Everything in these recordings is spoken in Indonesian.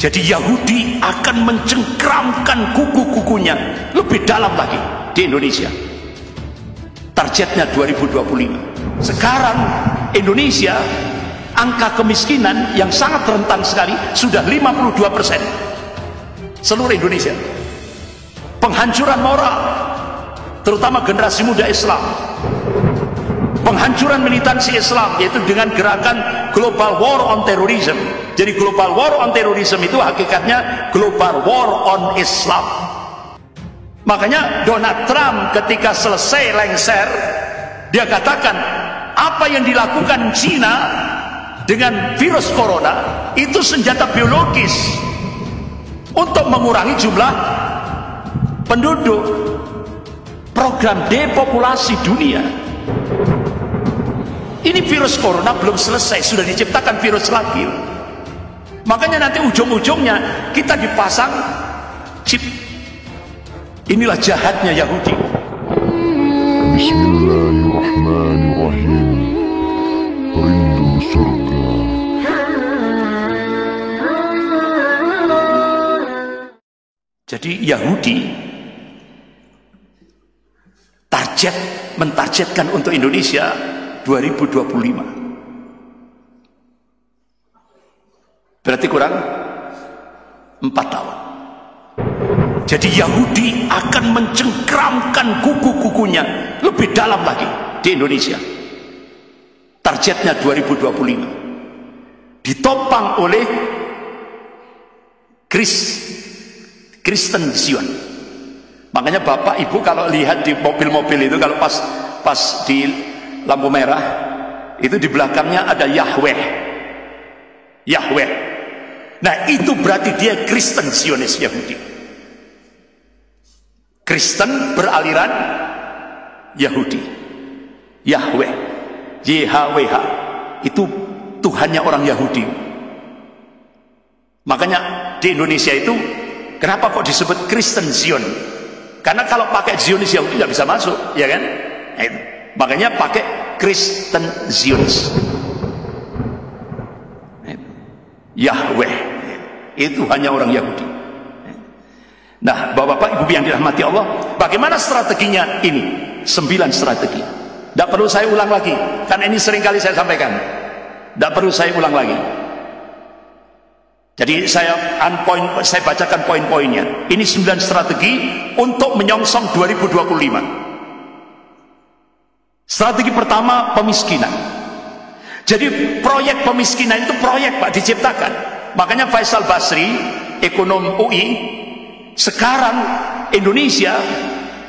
Jadi Yahudi akan mencengkramkan kuku-kukunya lebih dalam lagi di Indonesia. Targetnya 2025. Sekarang Indonesia angka kemiskinan yang sangat rentan sekali sudah 52%. Seluruh Indonesia. Penghancuran moral, terutama generasi muda Islam. Penghancuran militansi Islam, yaitu dengan gerakan Global War on Terrorism. Jadi Global War on Terrorism itu hakikatnya Global War on Islam. Makanya Donald Trump ketika selesai lengser, dia katakan apa yang dilakukan Cina dengan virus corona itu senjata biologis untuk mengurangi jumlah penduduk. Program depopulasi dunia. Ini virus corona belum selesai, sudah diciptakan virus lagi. Makanya nanti ujung-ujungnya kita dipasang chip. Inilah jahatnya Yahudi. Bismillahirrahmanirrahim. Rindu surga. Jadi Yahudi mentargetkan untuk Indonesia 2025. Berarti kurang 4 tahun. Jadi Yahudi akan mencengkramkan kuku-kukunya lebih dalam lagi di Indonesia. Targetnya 2025. Ditopang oleh Kristen Zion. Makanya Bapak Ibu kalau lihat di mobil-mobil itu, kalau pas di lampu merah itu di belakangnya ada Yahweh. Nah itu berarti dia Kristen Zionis Yahudi. Kristen beraliran Yahudi. Yahweh, YHWH itu Tuhannya orang Yahudi. Makanya di Indonesia itu kenapa kok disebut Kristen Zion? Karena kalau pakai Zionis Yahudi tidak bisa masuk, ya kan? Nah, itu. Makanya pakai Kristen Zionis. Yahweh itu hanya orang Yahudi. Nah, Bapak Ibu yang dirahmati Allah, bagaimana strateginya ini? 9 strategi. Tidak perlu saya ulang lagi, kan ini seringkali saya sampaikan. Tidak perlu saya ulang lagi. Jadi saya bacakan poin-poinnya. Ini 9 strategi untuk menyongsong 2025. Strategi pertama, pemiskinan. Jadi proyek pemiskinan itu proyek Pak diciptakan. Makanya Faisal Basri, ekonom UI, sekarang Indonesia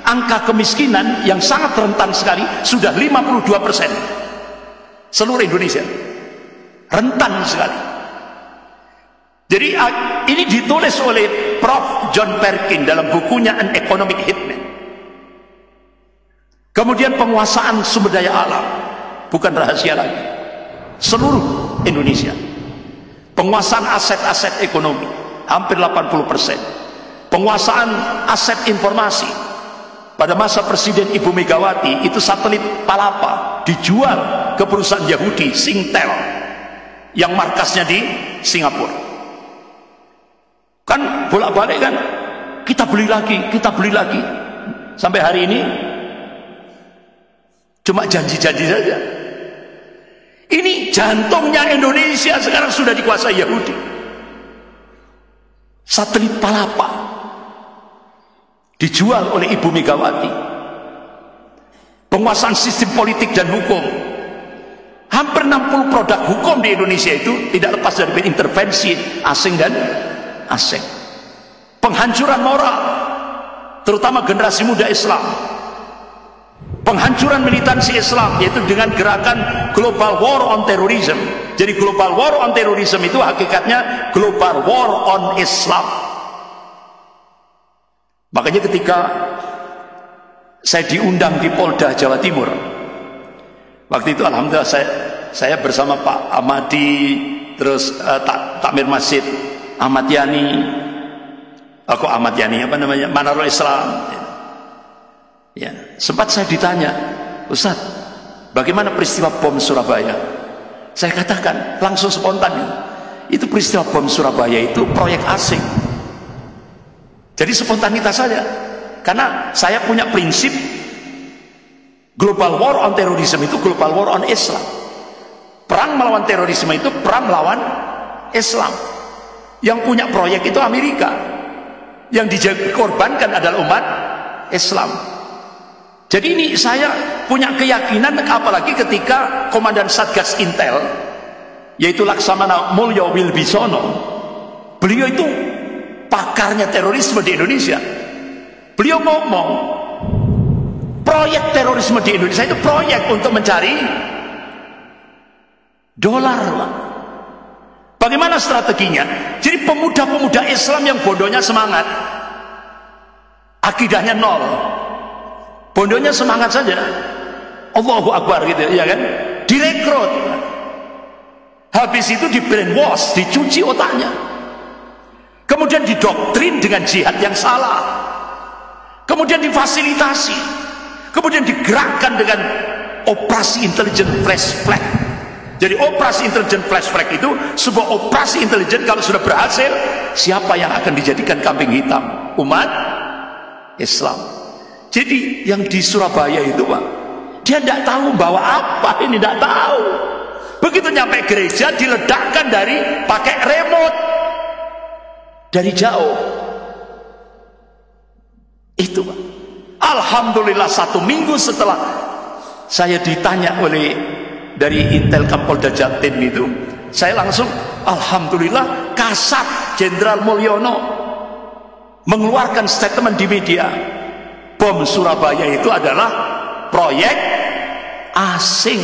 angka kemiskinan yang sangat rentan sekali sudah 52%. Seluruh Indonesia rentan sekali. Jadi ini ditulis oleh Prof. John Perkin dalam bukunya An Economic Hitman. Kemudian penguasaan sumber daya alam, bukan rahasia lagi. Seluruh Indonesia. Penguasaan aset-aset ekonomi, hampir 80%. Penguasaan aset informasi. Pada masa Presiden Ibu Megawati, itu satelit Palapa dijual ke perusahaan Yahudi, Singtel, yang markasnya di Singapura. Kan bolak-balik kan, kita beli lagi. Sampai hari ini cuma janji-janji saja. Ini jantungnya Indonesia sekarang sudah dikuasai Yahudi. Satelit Palapa dijual oleh Ibu Megawati. Penguasaan sistem politik dan hukum. Hampir 60 produk hukum di Indonesia itu tidak lepas dari intervensi asing dan asing. Penghancuran moral, terutama generasi muda Islam. Penghancuran militansi Islam, yaitu dengan gerakan Global War on Terrorism. Jadi Global War on Terrorism itu hakikatnya Global War on Islam. Makanya ketika saya diundang di Polda Jawa Timur, waktu itu alhamdulillah saya bersama Pak Ahmadi, terus Takmir Masjid Ahmad Yani, Manarul Islam. Ya, sempat saya ditanya, Ustaz, bagaimana peristiwa bom Surabaya? Saya katakan langsung spontan, itu peristiwa bom Surabaya itu proyek asing. Jadi spontanitas saja. Karena saya punya prinsip global war on terrorism itu global war on Islam. Perang melawan terorisme itu perang melawan Islam. Yang punya proyek itu Amerika. Yang dikorbankan adalah umat Islam. Jadi ini saya punya keyakinan, apalagi ketika Komandan Satgas Intel, yaitu Laksamana Mulyo Wilbisono, beliau itu pakarnya terorisme di Indonesia. Beliau ngomong, proyek terorisme di Indonesia itu proyek untuk mencari dolar. Bagaimana strateginya? Jadi pemuda-pemuda Islam yang bodohnya semangat, akidahnya nol, bodohnya semangat saja, Allahu Akbar gitu ya kan, direkrut, habis itu di brainwash, dicuci otaknya, kemudian didoktrin dengan jihad yang salah, kemudian difasilitasi, kemudian digerakkan dengan operasi intelijen flash flag. Jadi operasi intelijen flash flag itu sebuah operasi intelijen, kalau sudah berhasil, siapa yang akan dijadikan kambing hitam? Umat Islam. Jadi yang di Surabaya itu Pak, dia tidak tahu bawa apa, ini tidak tahu. Begitu nyampe gereja diledakkan dari pakai remote dari jauh. Itu Pak. Alhamdulillah 1 minggu setelah saya ditanya oleh dari Intel Kapolda Jatim itu, saya langsung alhamdulillah, Kasat Jenderal Mulyono mengeluarkan statement di media, bom Surabaya itu adalah proyek asing.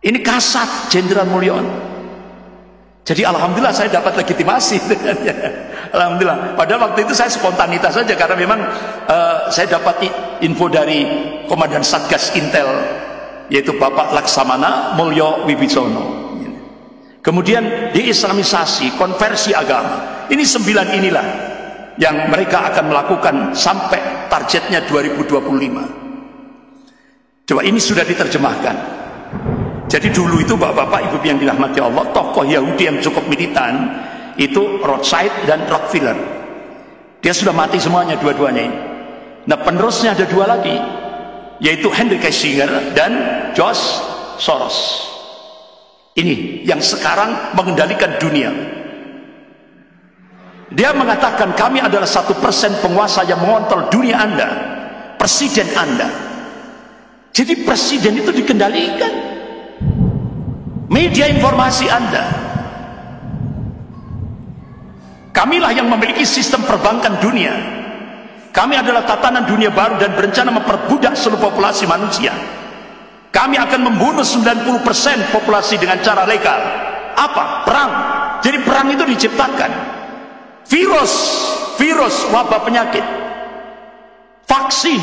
Ini Kasat Jenderal Mulyono. Jadi alhamdulillah saya dapat legitimasi dengannya. Alhamdulillah. Padahal waktu itu saya spontanitas saja, karena memang saya dapat info dari Komandan Satgas Intel, yaitu Bapak Laksamana Mulyo Wibisono. Kemudian diislamisasi, konversi agama. Ini 9 inilah yang mereka akan melakukan sampai targetnya 2025. Coba ini sudah diterjemahkan. Jadi dulu itu bapak-bapak, ibu yang dirahmati Allah, tokoh Yahudi yang cukup militan itu Rothschild dan Rockefeller. Dia sudah mati semuanya dua-duanya ini. Nah penerusnya ada 2 lagi, yaitu Henry Kissinger dan George Soros. Ini yang sekarang mengendalikan dunia. Dia mengatakan kami adalah 1% penguasa yang mengontrol dunia Anda, presiden Anda. Jadi presiden itu dikendalikan, media informasi Anda. Kamilah yang memiliki sistem perbankan dunia. Kami adalah tatanan dunia baru dan berencana memperbudak seluruh populasi manusia. Kami akan membunuh 90% populasi dengan cara legal. Apa? Perang. Jadi perang itu diciptakan. Virus, wabah penyakit, vaksin.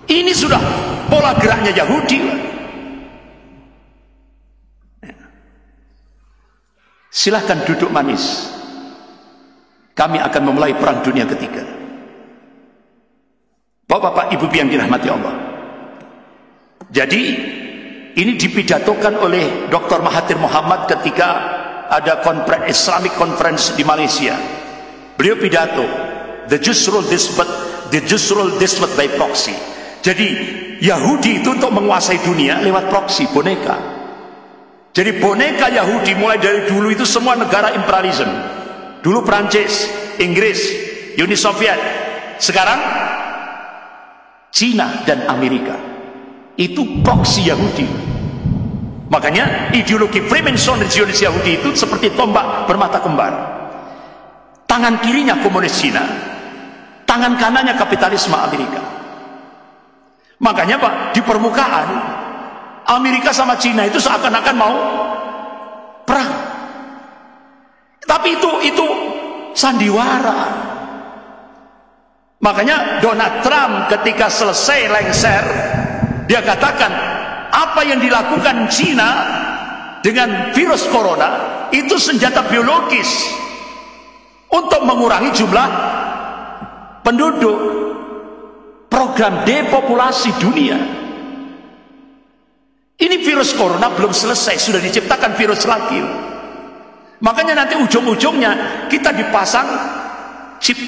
Ini sudah pola geraknya Yahudi. Silahkan duduk manis. Kami akan memulai perang dunia ketiga. Bapak-bapak, ibu yang dirahmati Allah. Jadi ini dipidatokan oleh Dr. Mahathir Mohamad ketika ada Islamic Conference di Malaysia. Beliau pidato, the Jews rule this world by proxy. Jadi Yahudi itu untuk menguasai dunia lewat proxy, boneka. Jadi boneka Yahudi mulai dari dulu itu semua negara imperialism. Dulu Prancis, Inggris, Uni Soviet, sekarang Cina dan Amerika. Itu proksi Yahudi. Makanya ideologi Freemason Zionis Yahudi itu seperti tombak bermata kembar. Tangan kirinya komunis Cina, tangan kanannya kapitalisme Amerika. Makanya Pak, di permukaan Amerika sama Cina itu seakan-akan mau perang. Tapi itu sandiwara. Makanya Donald Trump ketika selesai lengser, dia katakan apa yang dilakukan Cina dengan virus corona itu senjata biologis untuk mengurangi jumlah penduduk, program depopulasi dunia. Ini virus corona belum selesai, sudah diciptakan virus lagi. Makanya nanti ujung-ujungnya kita dipasang chip.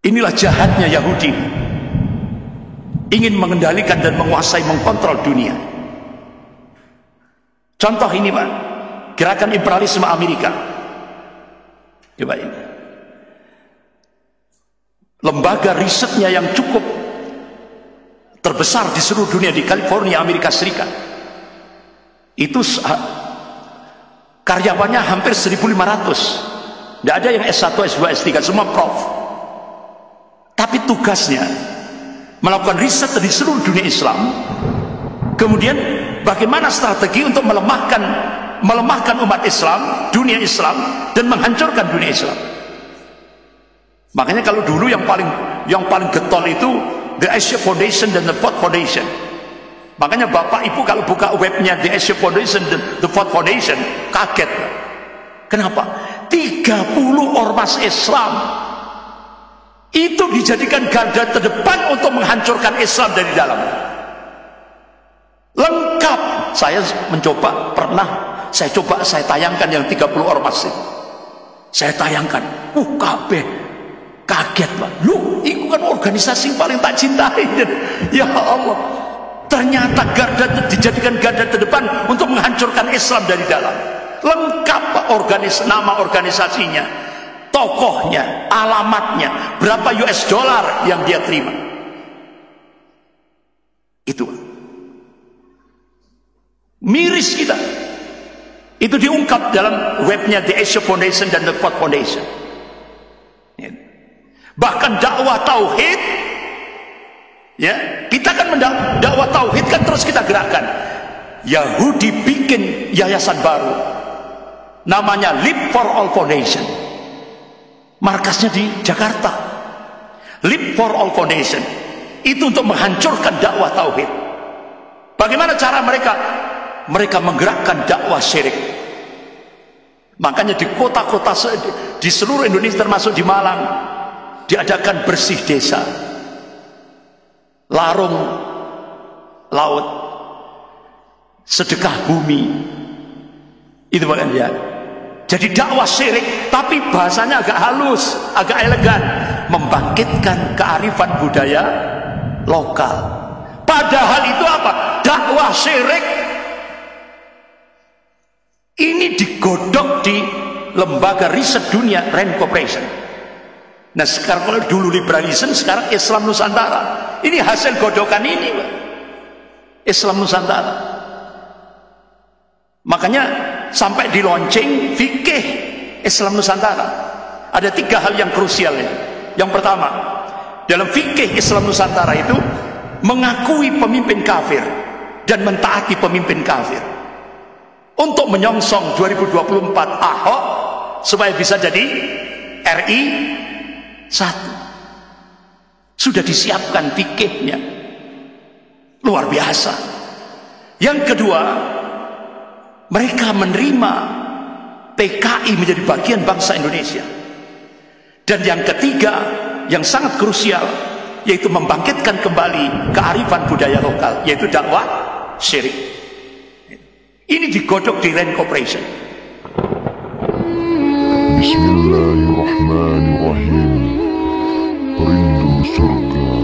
Inilah jahatnya Yahudi, ingin mengendalikan dan menguasai, mengkontrol dunia. Contoh ini Pak, gerakan imperialisme Amerika. Coba ini, lembaga risetnya yang cukup terbesar di seluruh dunia di California, Amerika Serikat, itu karyawannya hampir 1.500. Tidak ada yang S1, S2, S3, semua prof. Tapi tugasnya melakukan riset di seluruh dunia Islam, kemudian bagaimana strategi untuk melemahkan umat Islam, dunia Islam, dan menghancurkan dunia Islam. Makanya kalau dulu yang paling getol itu The Asia Foundation dan The Ford Foundation. Makanya Bapak Ibu kalau buka webnya The Asia Foundation dan The Ford Foundation kaget. Kenapa? 30 ormas Islam itu dijadikan garda terdepan untuk menghancurkan Islam dari dalam. Lengkap. Saya tayangkan yang 30 ormas itu. Saya tayangkan. Kabeh kaget Pak. Loh, itu kan organisasi yang paling tak cintai. Ya Allah, ternyata dijadikan garda terdepan untuk menghancurkan Islam dari dalam. Lengkap Pak, nama organisasinya, tokohnya, alamatnya, berapa US dollar yang dia terima. Itu miris kita. Itu diungkap dalam webnya The Asia Foundation dan The Ford Foundation. Bahkan dakwah tauhid, ya, kita kan dakwah tauhid kan terus kita gerakkan. Yahudi bikin yayasan baru, namanya Live for All Foundation. Markasnya di Jakarta. Live for All Foundation itu untuk menghancurkan dakwah tauhid. Bagaimana cara mereka? Mereka menggerakkan dakwah syirik. Makanya di kota-kota di seluruh Indonesia termasuk di Malang diadakan bersih desa, larung laut, sedekah bumi. Itu bukan ya. Jadi dakwah syirik tapi bahasanya agak halus, agak elegan, membangkitkan kearifan budaya lokal. Padahal itu apa? Dakwah syirik. Ini digodok di lembaga riset dunia Rand Corporation. Nah sekarang kalau dulu liberalisme, sekarang Islam Nusantara. Ini hasil godokan ini Pak. Islam Nusantara. Makanya sampai di launching fikih Islam Nusantara. Ada 3 hal yang krusial ya. Yang pertama, dalam fikih Islam Nusantara itu mengakui pemimpin kafir dan mentaati pemimpin kafir. Untuk menyongsong 2024 Ahok supaya bisa jadi RI 1. Sudah disiapkan fikihnya. Luar biasa. Yang kedua, mereka menerima PKI menjadi bagian bangsa Indonesia. Dan yang ketiga, yang sangat krusial, yaitu membangkitkan kembali kearifan budaya lokal, yaitu dakwah syirik. Ini digodok di Rand Corporation. Bismillahirrahmanirrahim. Rindu surga.